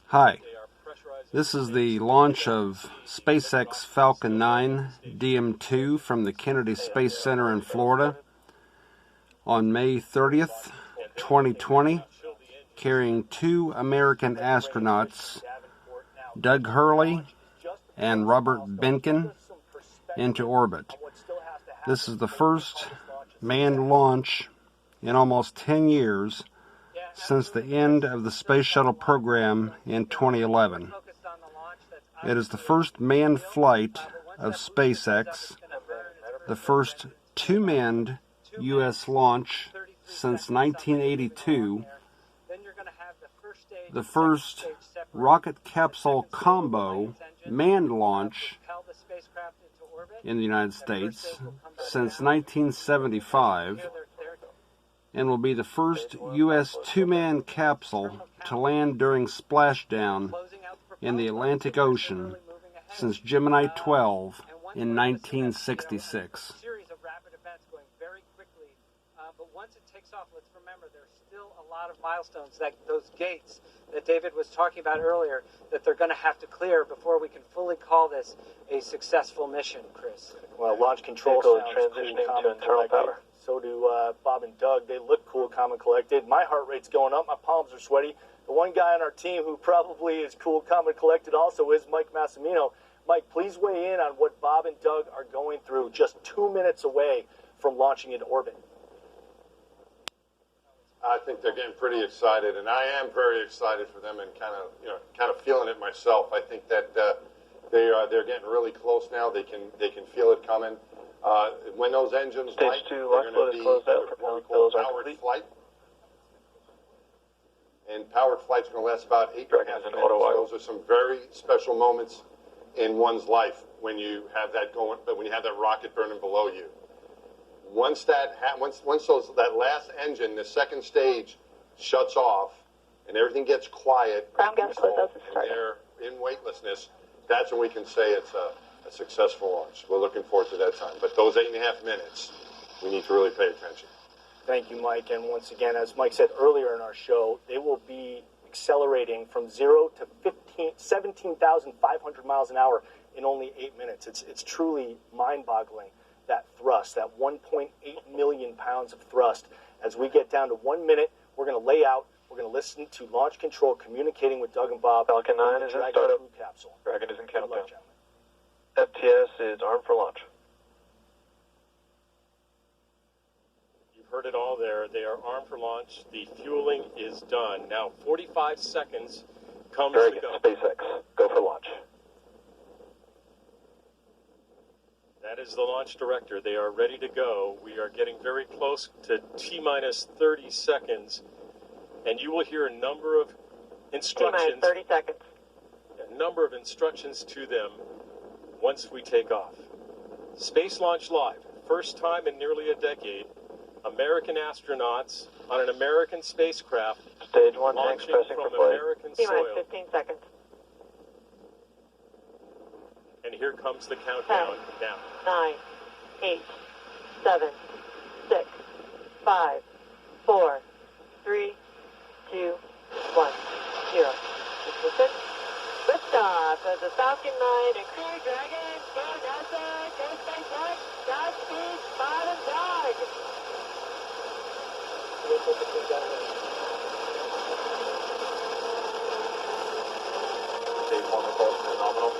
Hi, this is the launch of SpaceX Falcon 9 DM2 from the Kennedy Space Center in Florida on May 30th, 2020, carrying two American astronauts, Doug Hurley and Robert Behnken, into orbit. This is the first manned launch in almost 10 years since the end of the Space Shuttle program in 2011. It is the first manned flight of SpaceX, the first two-manned U.S. launch since 1982, the first rocket capsule combo manned launch in the United States since 1975, and will be the first U.S. two-man capsule to land during splashdown in the Atlantic Ocean since Gemini 12 in 1966. Series of rapid events going very quickly, but once it takes off, let's remember there's still a lot of milestones, that those gates that David was talking about earlier, that they're going to have to clear before we can fully call this a successful mission, Chris. Well, launch control Vehicle sounds transitioning cool, calm, to and internal collected. power. So do Bob and Doug. They look cool, calm, and collected. My heart rate's going up. My palms are sweaty. The one guy on our team who probably is cool, calm, and collected also is Mike Massimino. Mike, please weigh in on what Bob and Doug are going through just 2 minutes away from launching into orbit. I think they're getting pretty excited, and I am very excited for them, and kind of feeling it myself. I think that they're getting really close now. They can feel it coming. When those engines Stage light, 2 they're launch going load to is be closed out for what we now. call Bills are powered complete. flight. And powered flight's going to last about 8.5 Dragon is minutes. an auto while. Those are some very special moments in one's life when you have that going, but when you have that rocket burning below you. Once that last engine, the second stage, shuts off and everything gets quiet, Ground gas peaceful, close and started. they're in weightlessness, that's when we can say it's a successful launch. We're looking forward to that time. But those 8.5 minutes, we need to really pay attention. Thank you, Mike. And once again, as Mike said earlier in our show, they will be accelerating from 0 to 17,500 miles an hour in only 8 minutes. It's truly mind-boggling, that thrust, that 1.8 million pounds of thrust. As we get down to 1 minute, we're going to lay out, we're going to listen to launch control communicating with Doug and Bob. Falcon 9 is in Dragon startup. crew capsule. Dragon is in Good luck, countdown. gentlemen. FTS is armed for launch. You've heard it all there. They are armed for launch. The fueling is done. Now 45 seconds comes Very to good. go. SpaceX, go for launch. That is the launch director. They are ready to go. We are getting very close to T-minus 30 seconds. And you will hear a number of instructions. 30 seconds. A number of instructions to them once we take off. Space Launch Live. First time in nearly a decade. American astronauts on an American spacecraft Stage 1 tanks launching pressing from for flight. American T-minus soil. 15 seconds. And here comes the countdown now. 9, 8, 7, 6, 5, 4, 3, 2, 1, 0. Ignition. Liftoff of the Falcon 9 and Crew Dragon. Go NASA. Go SpaceX. Godspeed, Bob and Doug. Stage 1 repulsion is nominal.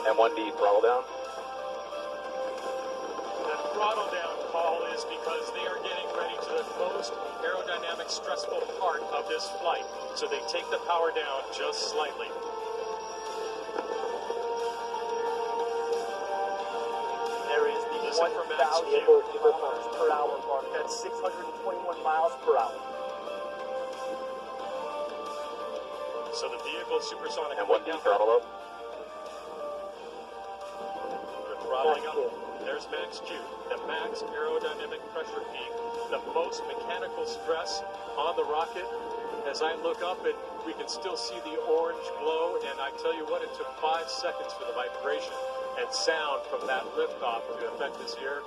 M1D throttle down. The throttle down call is because they are getting ready to the most aerodynamic stressful part of this flight. So they take the power down just slightly. There is the Listen for max 1,000 Q. kilometers per hour mark. That's 621 miles per hour. So the vehicle supersonic. M1D throttle up. Following up, there's max Q, the max aerodynamic pressure peak, the most mechanical stress on the rocket. As I look up, and we can still see the orange glow, and I tell you what, it took 5 seconds for the vibration and sound from that liftoff to affect us here.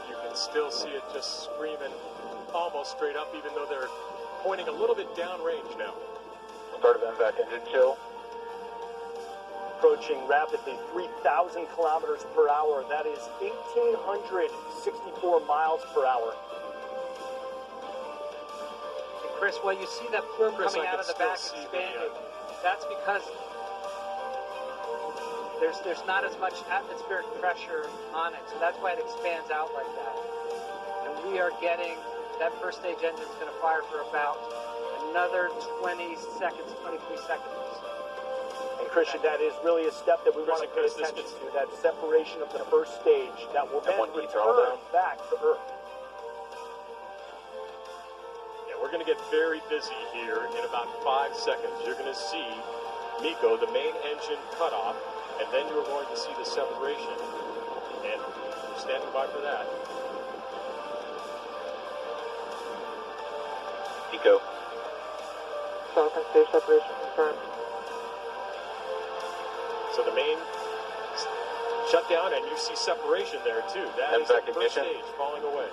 You can still see it just screaming almost straight up, even though they're pointing a little bit downrange now. Start of MVAC engine chill. Approaching rapidly 3,000 kilometers per hour. That is 1,864 miles per hour. And Chris, while you see that plume Chris, coming I out can of the still back see expanding, that's because there's not as much atmospheric pressure on it, so that's why it expands out like that. And we are getting, that first stage engine is going to fire for about another 20 seconds, 23 seconds. And Christian, that is really a step that we want to pay attention to, that separation of the first stage that will then return back to Earth. Yeah, we're going to get very busy here in about 5 seconds. You're going to see MECO, the main engine cut off, and then you're going to see the separation. And we're standing by for that. MECO. Falcon stage separation confirmed. So the main shut down, and you see separation there too. That is the first stage falling away.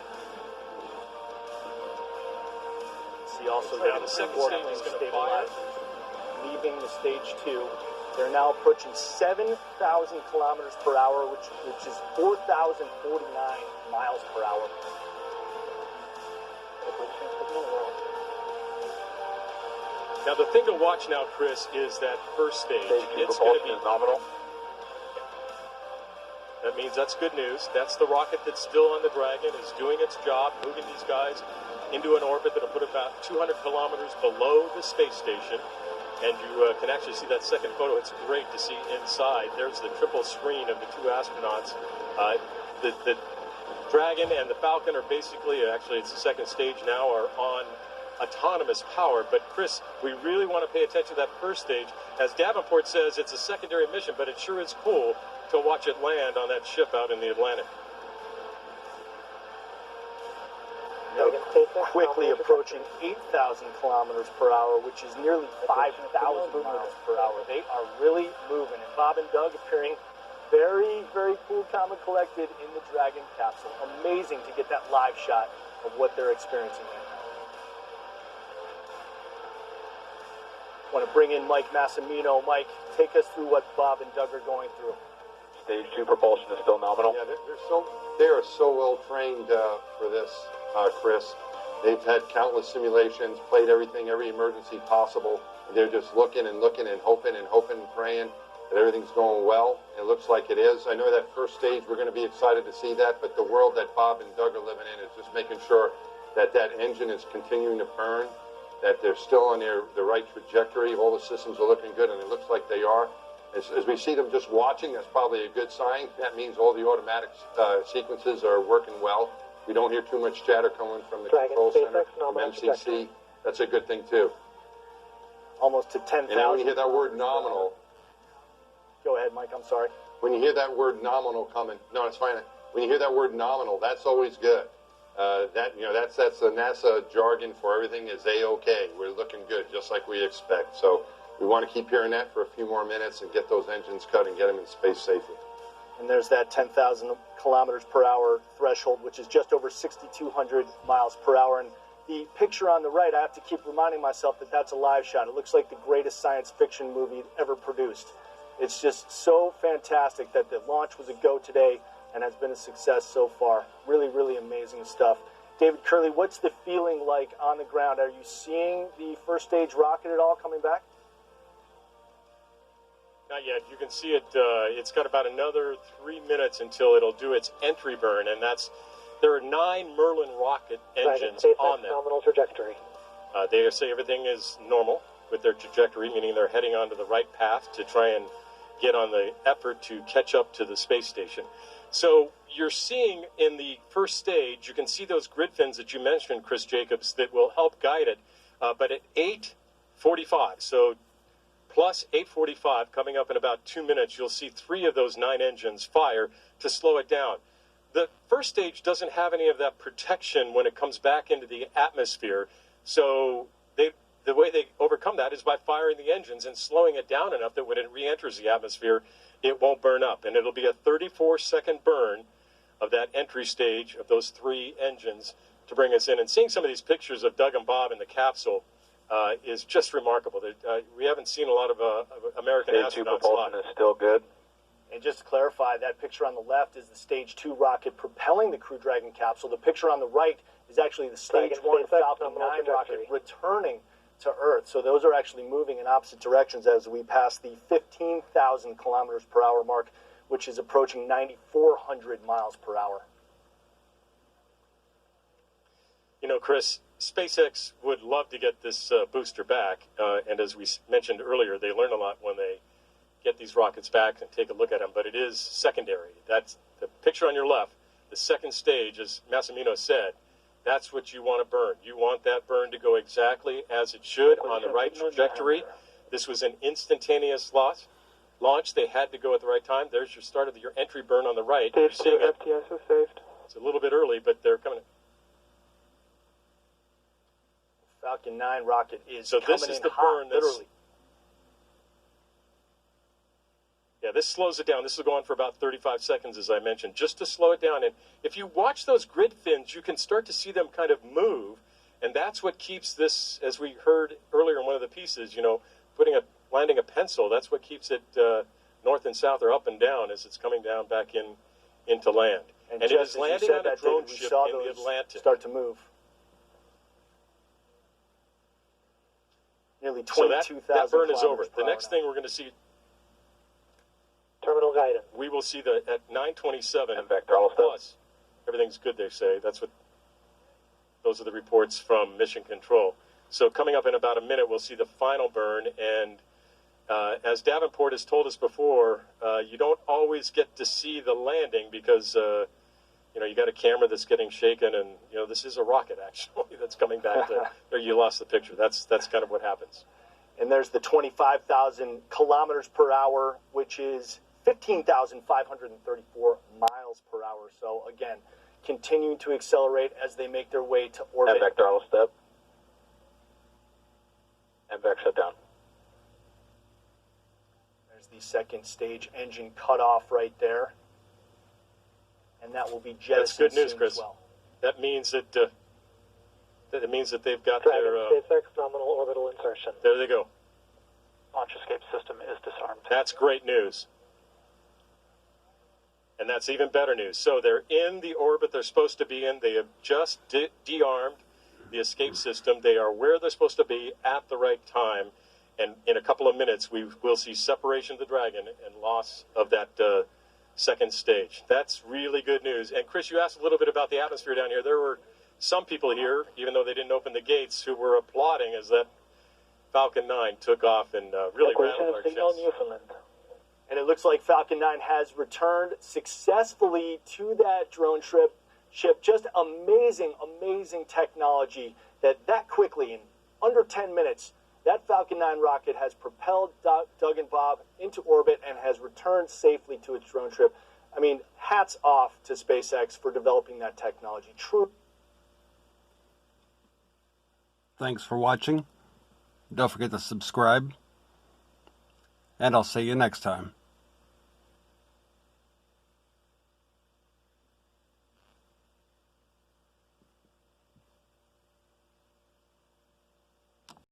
See also So now the the second support stage is wing going to fire. stabilizers leaving the stage 2. They're now approaching 7,000 kilometers per hour, which is 4,049 miles per hour. Now the thing to watch now, Chris, is that first stage. Stage 2 It's going to propulsion be is nominal. That means that's good news. That's the rocket that's still on the Dragon, is doing its job, moving these guys into an orbit that'll put about 200 kilometers below the space station. And you can actually see that second photo. It's great to see inside. There's the triple screen of the two astronauts. The Dragon and the Falcon are basically, actually it's the second stage now, are on autonomous power. But Chris, we really want to pay attention to that first stage. As Davenport says, it's a secondary mission, but it sure is cool to watch it land on that ship out in the Atlantic. Now, quickly approaching 8,000 kilometers per hour, which is nearly 5,000 miles per hour. They are really moving. And Bob and Doug appearing very, very cool, calm, and collected in the Dragon capsule. Amazing to get that live shot of what they're experiencing right now. I want to bring in Mike Massimino. Mike, take us through what Bob and Doug are going through. Stage 2 propulsion is still nominal. Yeah, they are so well trained for this, Chris. They've had countless simulations, played everything, every emergency possible. And they're just looking and hoping and praying that everything's going well. It looks like it is. I know that first stage, we're going to be excited to see that, but the world that Bob and Doug are living in is just making sure that that engine is continuing to burn, that they're still on the right trajectory. All the systems are looking good, and it looks like they are. As we see them just watching, that's probably a good sign. That means all the automatic sequences are working well. We don't hear too much chatter coming from the control center, from MCC. That's a good thing, too. Almost to 10,000. And then when you hear that word nominal... Go ahead, Mike, I'm sorry. When you hear that word nominal coming... No, it's fine. When you hear that word nominal, that's always good. That's the NASA jargon for everything is A-OK. We're looking good, just like we expect. So we want to keep hearing that for a few more minutes and get those engines cut and get them in space safely. And there's that 10,000 kilometers per hour threshold, which is just over 6,200 miles per hour. And the picture on the right, I have to keep reminding myself that that's a live shot. It looks like the greatest science fiction movie ever produced. It's just so fantastic that the launch was a go today and has been a success so far. Really, really amazing stuff. David Curley, what's the feeling like on the ground? Are you seeing the first stage rocket at all coming back? Not yet. You can see it. It's got about another 3 minutes until it'll do its entry burn, and there are 9 Merlin rocket engines on them. Nominal trajectory. They say everything is normal with their trajectory, meaning they're heading onto the right path to try and get on the effort to catch up to the space station. So you're seeing in the first stage, you can see those grid fins that you mentioned, Chris Jacobs, that will help guide it. But at 8:45, so plus 8:45 coming up in about 2 minutes. You'll see 3 of those 9 engines fire to slow it down. The first stage doesn't have any of that protection when it comes back into the atmosphere. So the way they overcome that is by firing the engines and slowing it down enough that when it re-enters the atmosphere, it won't burn up. And it'll be a 34-second burn of that entry stage of those 3 engines to bring us in. And seeing some of these pictures of Doug and Bob in the capsule is just remarkable. We haven't seen a lot of American Stage 2 astronauts propulsion is still good. And just to clarify, that picture on the left is the Stage 2 rocket propelling the Crew Dragon capsule. The picture on the right is actually the Stage 1 Falcon 9 rocket returning to Earth. So those are actually moving in opposite directions as we pass the 15,000 kilometers per hour mark, which is approaching 9,400 miles per hour. You know, Chris, SpaceX would love to get this booster back. And as we mentioned earlier, they learn a lot when they get these rockets back and take a look at them. But it is secondary. That's the picture on your left. The second stage, as Massimino said, that's what you want to burn. You want that burn to go exactly as it should on the right trajectory. This was an instantaneous launch. They had to go at the right time. There's your start of your entry burn on the right. You're seeing it. FTS is saved. It's a little bit early, but they're coming. Falcon 9 rocket is So coming this is in the hot, burn that's, literally. yeah, this slows it down. This will go on for about 35 seconds, as I mentioned, just to slow it down. And if you watch those grid fins, you can start to see them kind of move. And that's what keeps this, as we heard earlier in one of the pieces, you know, landing a pencil, that's what keeps it north and south or up and down as it's coming down back into land. And it is landing on a drone ship in the Atlantic. Start to move. Nearly So 22,000 that burn is over. kilometers per The hour next now. thing we're going to see, Terminal guidance. we will see at 9:27 And vector all plus. Everything's good, they say. Those are the reports from Mission Control. So coming up in about a minute, we'll see the final burn. And as Davenport has told us before, you don't always get to see the landing because you know, you got a camera that's getting shaken, and you know, this is a rocket actually that's coming back to, or you lost the picture. That's kind of what happens. And there's the 25,000 kilometers per hour, which is 15,534 miles per hour. So again, continuing to accelerate as they make their way to orbit. And vector all step. And vec shut down. There's the second stage engine cutoff right there. And that will be jettisoned That's good news, soon Chris. as well. That means that they've got Dragon their. SpaceX nominal orbital insertion. There they go. Launch escape system is disarmed. That's great news. And that's even better news. So they're in the orbit they're supposed to be in. They have just de-armed the escape system. They are where they're supposed to be at the right time. And in a couple of minutes, we will see separation of the Dragon and loss of that second stage. That's really good news. And Chris, you asked a little bit about the atmosphere down here. There were some people here, even though they didn't open the gates, who were applauding as that Falcon 9 took off and really rattled our chests. Newfoundland. And it looks like Falcon 9 has returned successfully to that drone ship. Just amazing, amazing technology that quickly, in under 10 minutes, that Falcon 9 rocket has propelled Doug and Bob into orbit and has returned safely to its drone trip. I mean, hats off to SpaceX for developing that technology. True. Thanks for watching. Don't forget to subscribe. And I'll see you next time.